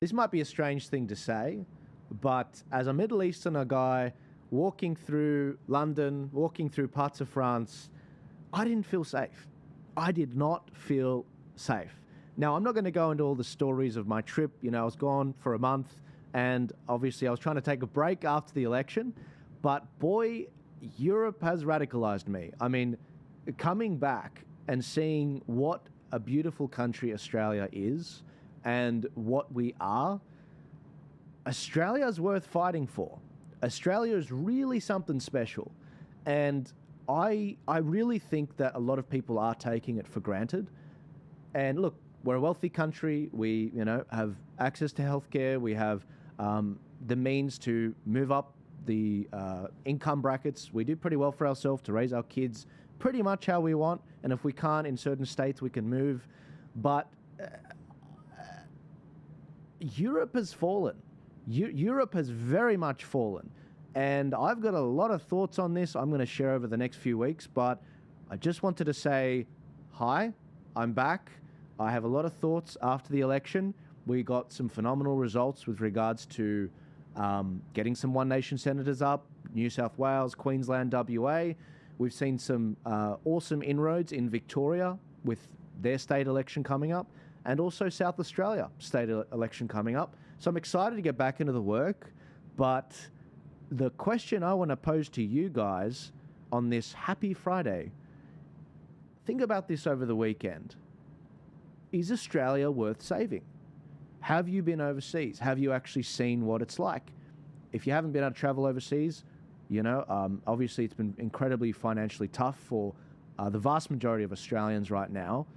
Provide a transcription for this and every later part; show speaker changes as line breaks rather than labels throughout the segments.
This might be a strange thing to say, but as a Middle Easterner guy walking through London, walking through parts of France, I didn't feel safe. I did not feel safe. Now, I'm not going to go into all the stories of my trip. You know, I was gone for a month, and obviously I was trying to take a break after the election, but boy, Europe has radicalized me. I mean, coming back and seeing what a beautiful country Australia is and what we are, Australia's worth fighting for. Australia is really something special. And I really think that a lot of people are taking it for granted. And look, we're a wealthy country. We, have access to healthcare. We have the means to move up the income brackets. We do pretty well for ourselves to raise our kids pretty much how we want. And if we can't in certain states, we can move. But Europe has fallen. Europe has very much fallen. And I've got a lot of thoughts on this I'm going to share over the next few weeks. But I just wanted to say, hi, I'm back. I have a lot of thoughts after the election. We got some phenomenal results with regards to getting some One Nation senators up, New South Wales, Queensland, WA. We've seen some awesome inroads in Victoria with their state election coming up, and also South Australia state election coming up. So I'm excited to get back into the work. But the question I want to pose to you guys on this happy Friday, think about this over the weekend. Is Australia worth saving? Have you been overseas? Have you actually seen what it's like? If you haven't been able to travel overseas, obviously it's been incredibly financially tough for the vast majority of Australians right now.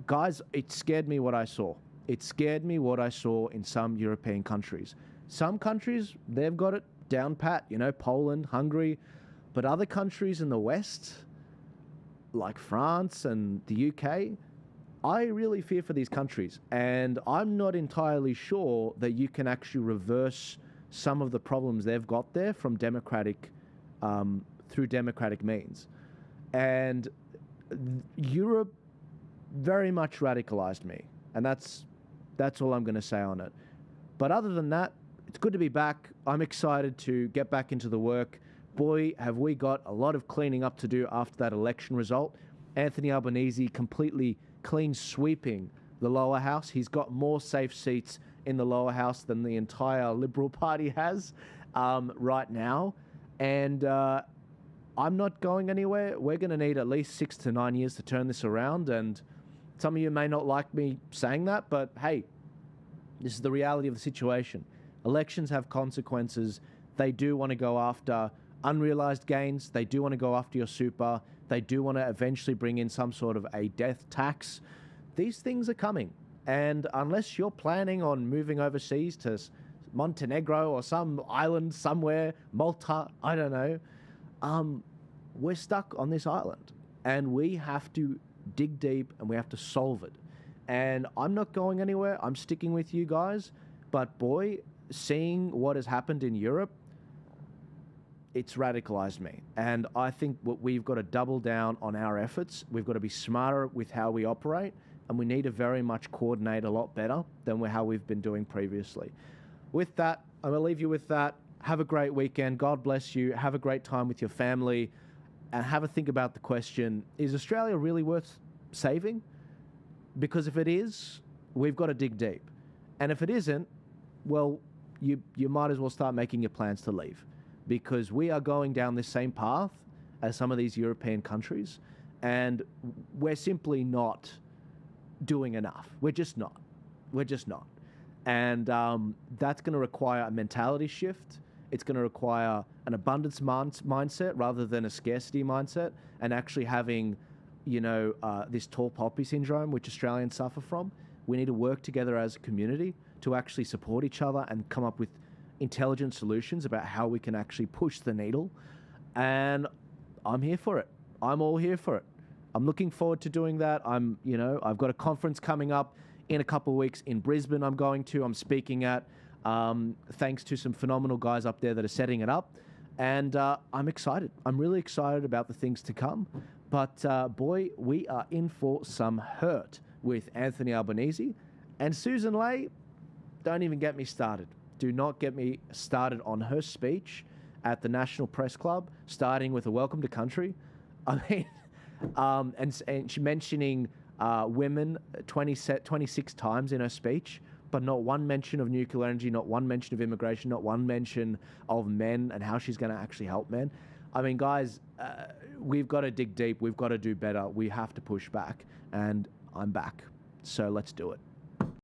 Guys, it scared me what I saw. It scared me what I saw in some European countries. Some countries, they've got it down pat, Poland, Hungary, but other countries in the West, like France and the UK, I really fear for these countries, and I'm not entirely sure that you can actually reverse some of the problems they've got there from through democratic means. And Europe very much radicalized me, and that's all I'm going to say on it. But other than that, it's good to be back. I'm excited to get back into the work. Boy, have we got a lot of cleaning up to do after that election result. Anthony Albanese completely clean sweeping the lower house. He's got more safe seats in the lower house than the entire Liberal Party has right now. And I'm not going anywhere. We're going to need at least 6 to 9 years to turn this around. And some of you may not like me saying that, but hey, this is the reality of the situation. Elections have consequences. They do want to go after unrealized gains. They do want to go after your super. They do want to eventually bring in some sort of a death tax. These things are coming. And unless you're planning on moving overseas to Montenegro or some island somewhere, Malta, I don't know, we're stuck on this island. And we have to dig deep and we have to solve it. And I'm not going anywhere. I'm sticking with you guys. But boy, seeing what has happened in Europe, it's radicalized me. And I think we've got to double down on our efforts. We've got to be smarter with how we operate, and we need to very much coordinate a lot better than how we've been doing previously. With that, I'm going to leave you with that. Have a great weekend. God bless you. Have a great time with your family, and have a think about the question, is Australia really worth saving? Because if it is, we've got to dig deep. And if it isn't, well, you might as well start making your plans to leave, because we are going down this same path as some of these European countries, and we're simply not doing enough. We're just not. And that's going to require a mentality shift. It's going to require an abundance mindset rather than a scarcity mindset, and actually having, this tall poppy syndrome, which Australians suffer from. We need to work together as a community to actually support each other and come up with intelligent solutions about how we can actually push the needle. And I'm here for it. I'm all here for it. I'm looking forward to doing that. I've got a conference coming up in a couple of weeks in Brisbane I'm speaking at, thanks to some phenomenal guys up there that are setting it up. And I'm excited. I'm really excited about the things to come. But boy, we are in for some hurt with Anthony Albanese. And Susan Ley, don't even get me started. Do not get me started on her speech at the National Press Club, starting with a welcome to country. I mean, and she mentioning women 26 times in her speech, but not one mention of nuclear energy, not one mention of immigration, not one mention of men and how she's going to actually help men. I mean, guys, we've got to dig deep. We've got to do better. We have to push back, and I'm back. So let's do it.